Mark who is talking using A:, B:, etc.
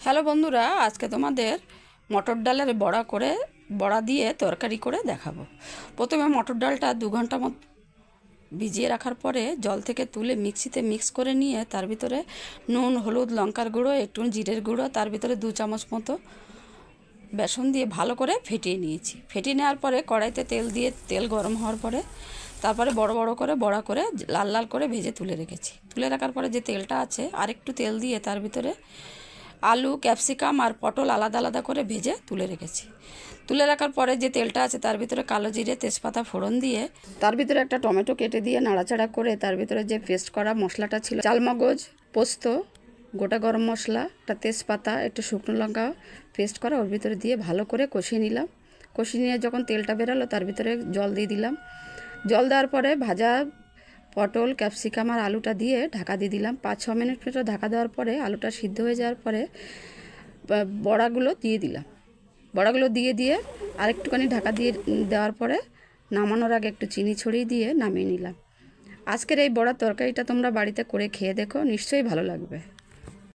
A: Hello বন্ধুরা, আজকে তোমাদের মটর ডালের বড়া দিয়ে তরকারি করে দেখাবো। প্রথমে মটর ডালটা 2 ঘন্টা মতো ভিজিয়ে রাখার পরে জল থেকে তুলে মিক্সিতে মিক্স করে নিয়ে তার ভিতরে নুন, হলুদ, লঙ্কার গুঁড়ো, একটু জিরের গুঁড়ো, তার ভিতরে 2 চামচ মতো বেসন দিয়ে ভালো করে ফেটিয়ে নিয়েছি। ফেটিয়ে নেওয়ার পরে কড়াইতে তেল দিয়ে তেল গরম হওয়ার পরে তারপরে বড় বড় করে বড়া করে লাল লাল করে ভেজে তুলে রেখেছি। তুলে রাখার পরে যে তেলটা আছে আরেকটু তেল দিয়ে তার ভিতরে আলু, ক্যাপসিকাম আর পটল আলাদা আলাদা করে ভেজে তুলে রেখেছি। তুলে রাখার পরে যে তেলটা আছে তার ভিতরে কালো জিরে, তেজপাতা ফোড়ন দিয়ে তার ভিতরে একটা টমেটো কেটে দিয়ে নাড়াচাড়া করে তার ভিতরে যে পেস্ট করা মশলাটা ছিল, চালমগজ, পোস্ত, গোটা গরম মশলা, একটা তেজপাতা, একটু শুকনো লঙ্কা পেস্ট করা ওর ভিতরে দিয়ে ভালো করে কষিয়ে নিলাম। কষিয়ে নিয়ে যখন তেলটা বেরোলো তার ভিতরে জল দিয়ে দিলাম। জল দেওয়ার পরে ভাজা পটল, ক্যাপসিকাম আর আলুটা দিয়ে ঢাকা দিয়ে দিলাম। 5-6 মিনিট মতো ঢাকা দেওয়ার পরে আলুটা সিদ্ধ হয়ে যাওয়ার পরে বড়াগুলো দিয়ে দিলাম। বড়াগুলো দিয়ে আরেকটুখানি ঢাকা দিয়ে দেওয়ার পরে নামানোর আগে একটু চিনি ছড়িয়ে দিয়ে নামিয়ে নিলাম। আজকের এই বড়ার তরকারিটা তোমরা বাড়িতে করে খেয়ে দেখো, নিশ্চয়ই ভালো লাগবে।